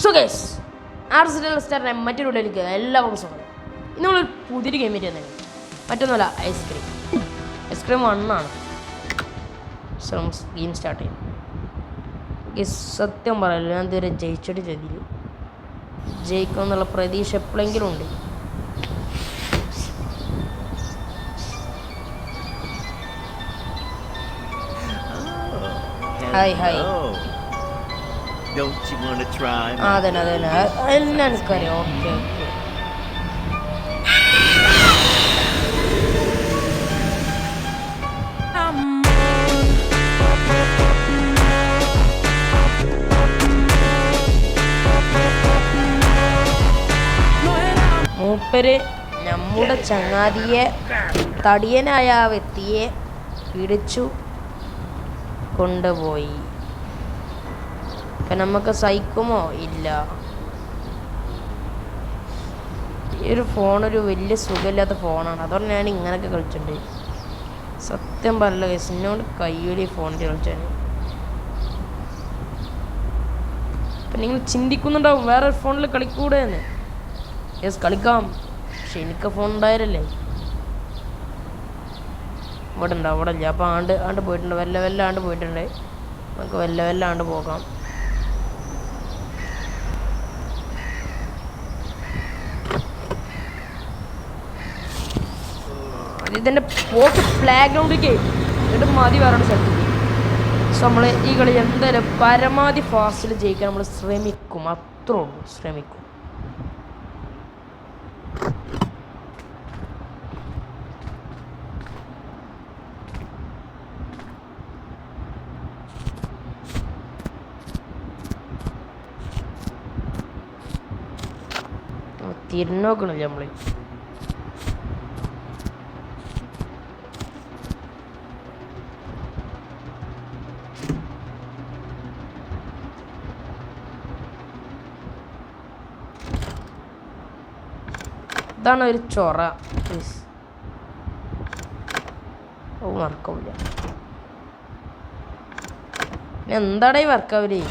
So guys ആർസെനൽ സ്റ്റാറിൻ്റെ മറ്റൊരു വീഡിയോയിലേക്ക് എല്ലാവർക്കും സ്വാഗതം. ഇന്ന് നമ്മളൊരു പുതിയൊരു ഗെയിം പറ്റി തന്നെ, മറ്റൊന്നുമല്ല ഐസ്ക്രീം 1 ആണ്. ഗെയിം സ്റ്റാർട്ട് ചെയ്യും. ഗൈസ് സത്യം പറയല്ലോ, ഞാൻ ഇതുവരെ ജയിച്ചിട്ട് ചെയ്തില്ല. ജയിക്കുമെന്നുള്ള പ്രതീക്ഷ എപ്പോഴെങ്കിലും ഉണ്ട്. Hi hi. അതന്നെ എല്ലാം എനിക്കറിയാം. Okay okay. മൂപ്പര് നമ്മുടെ ചങ്ങാതിയെ, തടിയനായ ആ വ്യക്തിയെ പിടിച്ചു കൊണ്ടുപോയി. ഇപ്പം നമുക്ക് സഹിക്കുമോ? ഇല്ല. ഈ ഒരു ഫോണൊരു വലിയ സുഖമില്ലാത്ത ഫോണാണ്, അതുകൊണ്ട് ഞാൻ ഇങ്ങനെയൊക്കെ കളിച്ചിട്ടുണ്ട്. സത്യം പറയില്ല ഗൈസ്, എന്നോട് കയ്യൊരു ഫോണിൽ കളിച്ചാണ്. അപ്പം നിങ്ങൾ ചിന്തിക്കുന്നുണ്ടാവും വേറെ ഫോണിൽ കളിക്കൂടെ എന്ന്. യെസ്, കളിക്കാം. പക്ഷെ എനിക്ക് ഫോൺ ഉണ്ടായാലല്ലേ. ഇവിടെ ഉണ്ടോ? അവിടെ ഇല്ല. അപ്പോൾ ആണ്ട് പോയിട്ടുണ്ട്, വല്ലാണ്ട് പോയിട്ടുണ്ട്. നമുക്ക് വല്ലാണ്ട് പോകാം. ഇതിൻ്റെ പോക്ക് പ്ലേ ഗ്രൗണ്ടിലേക്ക് എന്നിട്ട് മതി വേറെ സ്ഥലത്തേക്ക്. സോ നമ്മൾ ഈ കളി എന്തായാലും പരമാവധി ഫാസ്റ്റിൽ ജയിക്കാൻ നമ്മൾ ശ്രമിക്കും. അത്രേ ഉള്ളൂ, ശ്രമിക്കും. തിരിഞ്ഞോക്കണില്ല നമ്മൾ. ഇതാണ് ഒരു ചൊറ. ഓ, വർക്കാവില്ല. എന്താടാ ഈ വർക്കാവില്ലേ?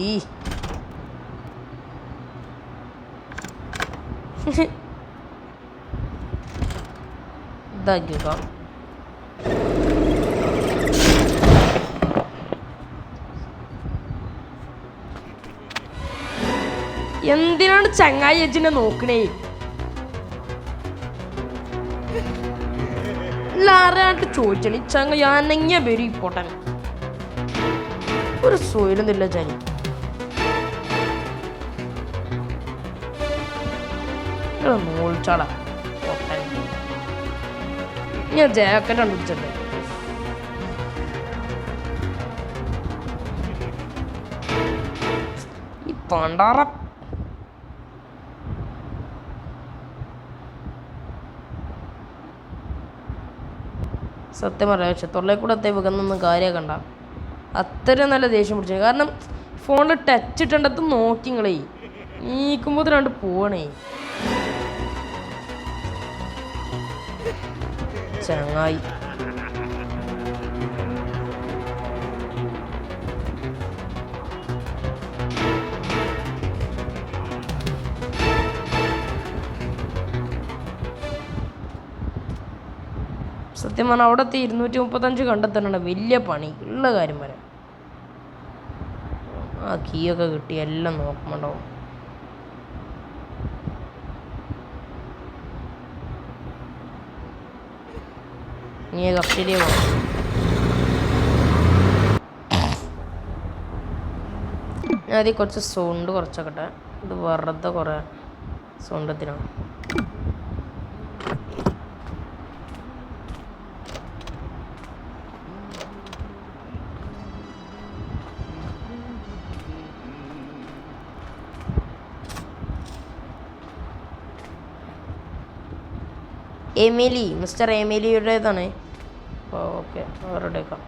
ഈ ഇതാക്കിക്കോ. എന്തിനാണ് ചങ്ങായി അച്ഛനെ നോക്കണേ? ആരായിട്ട് ചോദിച്ചാണ് ഈ ചങ്ങ ഞാനെങ്ങനെ വരും? പൊട്ടൻ ഒരു സൂര്യന്നില്ല ചനി. നൂൽച്ചാട പൊട്ടൻ. ഞാൻ ജാക്കറ്റ് കണ്ടുപിടിച്ചിട്ടുണ്ട്. ഈ പണ്ടാറ സത്യം പറയാം. പക്ഷെ തൊള്ളയിൽ കൂടെ അത്തേ വെക്കുന്നൊന്നും കാര്യമാക്കണ്ട. അത്രയും നല്ല ദേഷ്യം പിടിച്ചത്. കാരണം ഫോണിൽ ടച്ച് ഇട്ടണ്ടത്ത് നോക്കിങ്ങളേ നീക്കുമ്പോൾ രണ്ട് പോവണേ ചങ്ങായി. സത്യം പറഞ്ഞാൽ അവിടത്തെ 235 കണ്ടെത്തണം വലിയ പണി ഉള്ള കാര്യം പറയാം. ആ കീയൊക്കെ കിട്ടി എല്ലാം നോക്കുമ്പോണ്ടാവും. നീ കസ്റ്റഡിയെ പോകണം. ഞാൻ അതിൽ കുറച്ച് സൗണ്ട് കുറച്ചൊക്കെ. ഇത് വെറുതെ കുറേ സൗണ്ടത്തിനാണ്. മിസ്റ്റർ എമിലിയുടേതാണ്. ഓക്കെ, അവരുടെ എടുക്കാം.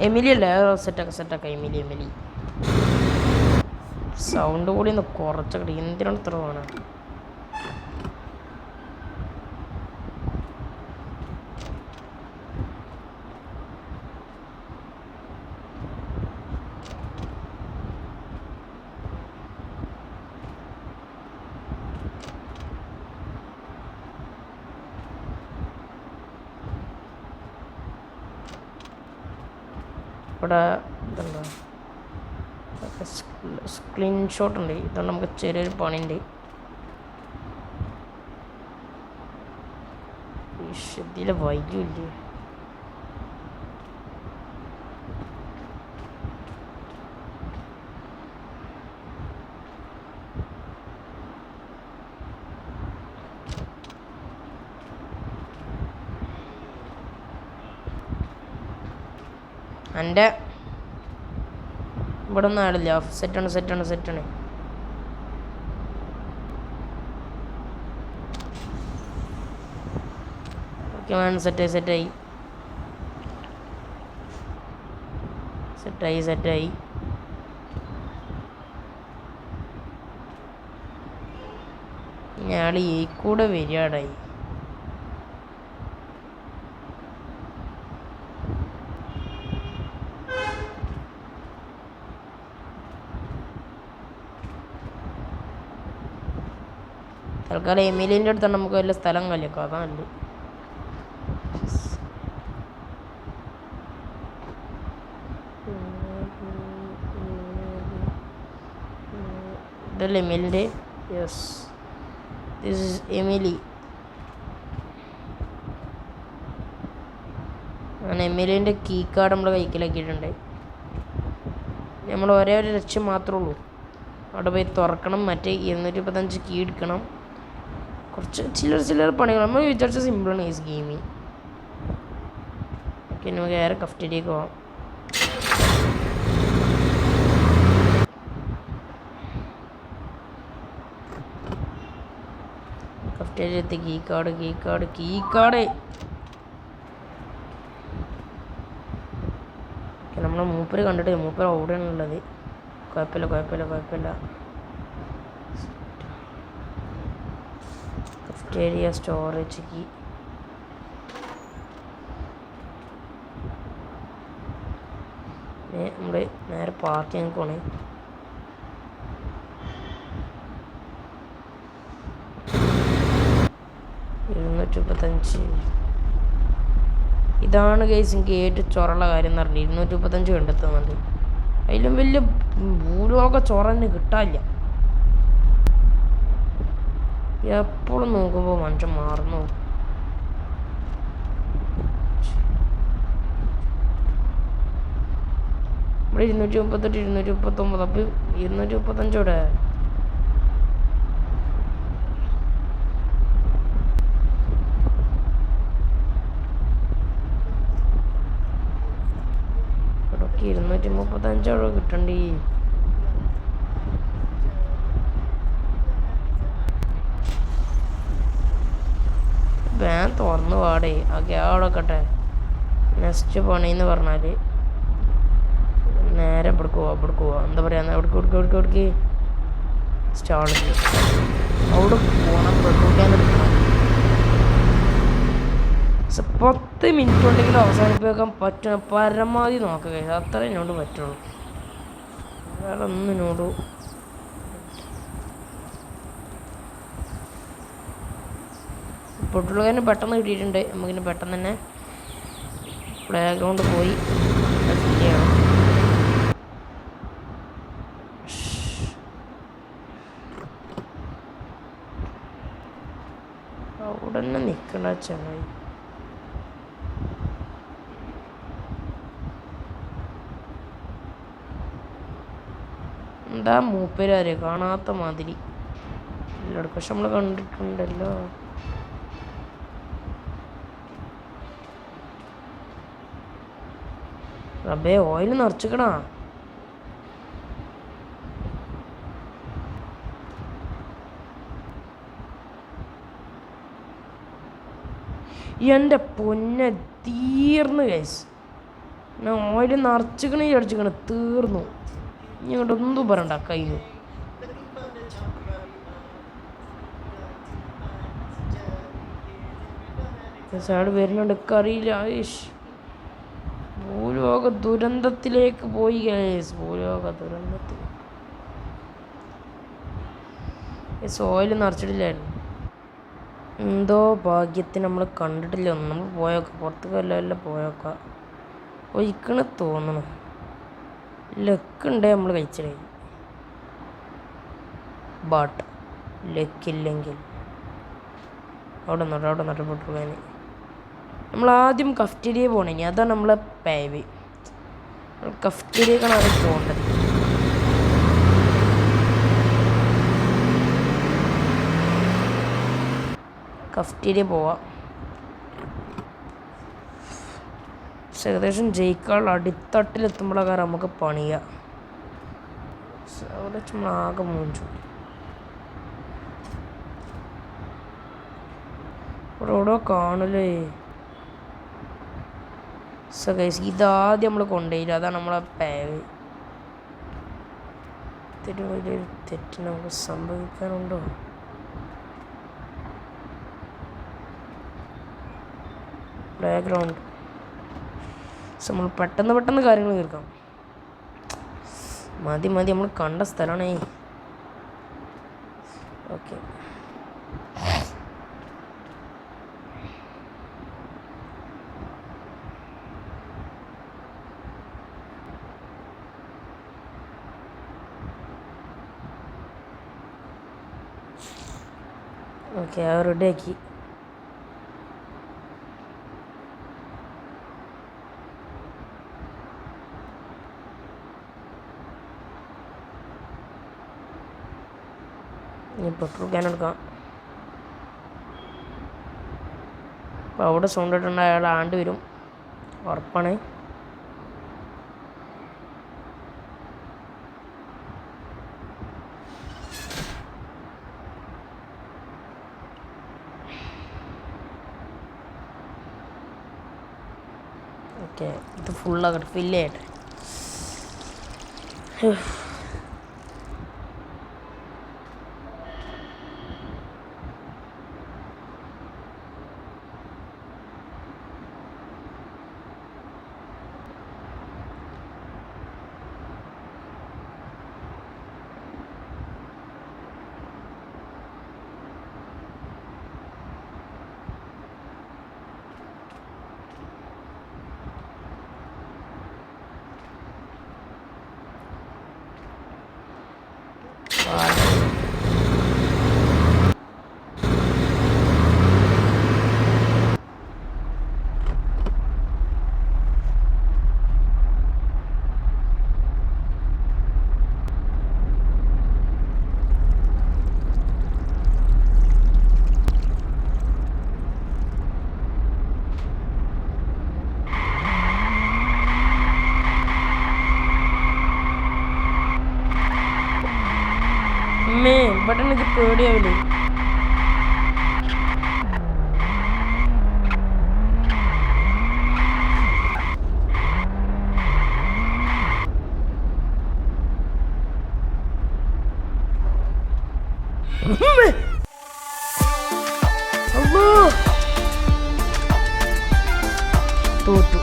എമിലി അല്ലേ? സെറ്റാക്കാം എമിലി. സൗണ്ട് കൂടി ഒന്ന് കുറച്ചൊക്കെ എന്തിനാണ് ഇത്ര വേണം? ഇവിടെ ഇതുണ്ടോ? സ്ക്രീൻഷോട്ട് ഉണ്ട്. ഇതുകൊണ്ട് നമുക്ക് ചെറിയൊരു പണിയുണ്ട്. ഇതിലെ വൈകില്ലേ? എൻ്റെ ഇവിടെ ഒന്നും ആടില്ല. സെറ്റാണ്. ഓക്കെ മാൻ, സെറ്റായി. ഞാൻ ഈ കൂടെ വരികയാടായി. തൽക്കാലം എമിലിൻ്റെ അടുത്താണ് നമുക്ക് വല്ല സ്ഥലം കളിയാക്കാം. അതാണല്ലേ. ഇതല്ലേ എമിലിൻ്റെ? Yes, this is Emily. അങ്ങനെ എമിലിൻ്റെ കീ കാർഡ് നമ്മൾ കൈക്കലാക്കിയിട്ടുണ്ട്. നമ്മൾ ഒരേ ഒരു ലക്ഷ്യം മാത്രമേ ഉള്ളൂ. അവിടെ പോയി തുറക്കണം. മറ്റേ 235 കീ എടുക്കണം. കുറച്ച് ചില്ലറ പണികൾ. നമ്മൾ വിചാരിച്ച സിമ്പിളാണ് ഈ ഗെയിമിങ്. ഓക്കെ, നമുക്ക് വേറെ കഫ്റ്റേരിയക്ക് പോവാം. കഫ്റ്റേരിയത്തെ കീ കാർഡ്. നമ്മളെ മൂപ്പര് കണ്ടിട്ട് മൂപ്പര് ഓടാണുള്ളത്. കുഴപ്പമില്ല. Cafeteria storage key. നമ്മുടെ നേരെ പാർക്കിങ് പോണേ. ഇതാണ് ഗൈസ് എനിക്ക് ഏറ്റവും ചൊറയുള്ള കാര്യം എന്ന് പറഞ്ഞിട്ട് 235 കണ്ടെത്തുന്നുണ്ട്. അതിലും വലിയ ഭൂലോക ചൊറന്ന് കിട്ടാനില്ല. എപ്പോഴും നോക്കുമ്പോൾ മനുഷ്യൻ മാറുന്നു. ഇവിടെ 238, 239. അപ്പം 235 ഇവിടെ. ഇവിടൊക്കെ 235 അവിടെ കിട്ടണ്ടേ. തുറന്നു പാടേ. ഓക്കെ, അവിടെ വെക്കട്ടെ. നെക്സ്റ്റ് പണിന്ന് പറഞ്ഞാൽ നേരെ ഇവിടെ പോവാ. എന്താ പറയുക, എവിടേക്ക് സ്റ്റാളിൽ അവിടെ പോകണം. പെട്രോൾ എടുക്കണം. 10 മിനിറ്റ് ഉണ്ടെങ്കിലും അവസാനിപ്പിക്കാൻ പറ്റണം. പരമാവധി നോക്കുക. അത്രേ എന്നോട് പറ്റുള്ളൂ. വേറെ ഒന്നും എന്നോട്. പെട്രോൾ പെട്ടെന്ന് കിട്ടിയിട്ടുണ്ട്. നമുക്കിന് പെട്ടെന്ന് തന്നെ പ്ലേ ഗ്രൗണ്ട് പോയി ചെയ്യണം. അവിടെ തന്നെ നിൽക്കണ്ട ചെങ്ങായി. എന്താ മൂപ്പര് കാണാത്ത മാതിരി എല്ലായിടക്കും. പക്ഷെ നമ്മൾ കണ്ടിട്ടുണ്ടല്ലോ. റബ്ബേ, ഓയിൽ നിറച്ചിക്കണ. എൻ്റെ പൊന്നെ തീർന്ന് ഗൈസ്. ഞാൻ ഓയിൽ നിറച്ചിക്കണേ അടിച്ചിക്കണ തീർന്നു. ഇനി അങ്ങോട്ട് ഒന്നും പറയണ്ട കഴിഞ്ഞു. സൈഡ് വരുന്നുണ്ട് അറിയില്ല. ഭൂലോക ദുരന്തത്തിലേക്ക് പോയി ഗൈസ്. ഭൂലോക ദുരന്തത്തിൽ ഓയിൽ നിറച്ചിട്ടില്ലായിരുന്നു. എന്തോ ഭാഗ്യത്തിന് നമ്മൾ കണ്ടിട്ടില്ല. ഒന്നും നമ്മൾ പോയേക്കാം. പുറത്ത് എല്ലാം പോയേക്കാം. ഒഴിക്കണ തോന്നണം. ലക്കുണ്ടേ നമ്മൾ കഴിച്ചില്ലേ. ബട്ട് ലക്കില്ലെങ്കിൽ അവിടെ നട്ടപ്പെട്ടുള്ളതിന് നമ്മൾ ആദ്യം കഫ്റ്റീരിയ പോകണേ. ഇനി അതാണ് നമ്മളെ പേവ്. കഫ്റ്റീരിയക്കാണ് ആദ്യം പോകേണ്ടത്. കഫ്റ്റീരിയ പോവാം. ഏകദേശം ജയിക്കാൾ അടിത്തട്ടിലെത്തുമ്പോഴൊക്കെ നമുക്ക് പണിയുക. അവിടെ ചുമ്മാ ആകെ മൂഞ്ചു. ഇവിടെ എവിടെയോ കാണല്ലേ. ഗൈസ് ഇതാദ്യം നമ്മൾ കൊണ്ടുപോയില്ല. അതാണ് നമ്മളെ പേവ്. ഇതിന് വലിയൊരു തെറ്റ് നമുക്ക് സംഭവിക്കാനുണ്ടോ? ബാക്ക്ഗ്രൗണ്ട് നമ്മൾ പെട്ടെന്ന് കാര്യങ്ങൾ തീർക്കാം. മതി നമ്മൾ കണ്ട സ്ഥലമാണേ. ഓക്കെ ഓക്കെ റെഡിയാക്കി. ഇനി പെട്രോൾ ക്യാൻ എടുക്കാം. അപ്പോൾ അവിടെ സൗണ്ട് ഇട്ടുണ്ട്. അയാൾ ആണ്ട് വരും ഉറപ്പാണ്. ഓക്കെ ഇത് ഫുള്ളാകട്ടെ, ഫില്ല് ചെയ്യട്ടെ. ഇവിടെ എനിക്ക് പേടിയാവില്ലേ. തോറ്റു.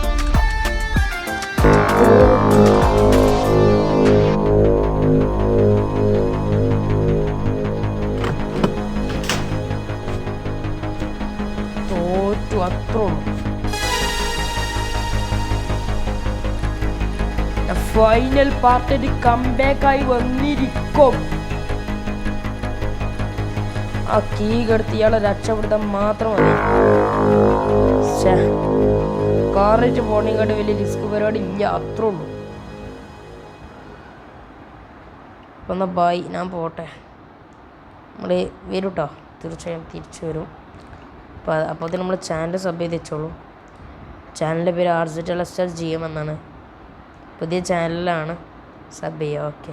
ഫൈനൽ പാർട്ടിൽ കംബാക്കായി വന്നിരിക്കും. ആ കീ കെടുത്ത് ഇയാളെ രക്ഷപ്പെടുത്താൻ മാത്രം മതി. കാറിട്ട് പോണേക്കാട്ട് വലിയ റിസ്ക് പരിപാടി ഇല്ല, അത്രേ ഉള്ളൂ. അപ്പം എന്നാൽ ബായ്, ഞാൻ പോട്ടെ. നമ്മൾ വരും കേട്ടോ, തീർച്ചയായും തിരിച്ചു വരും. അപ്പോൾ നമ്മൾ ചാനൽ സബ് ചെയ്ത് വെച്ചോളൂ. ചാനലിൻ്റെ പേര് RZ Lester GM എന്നാണ്. പുതിയ ചാനലിലാണ്, സബ് ചെയ്യുക. ഓക്കെ.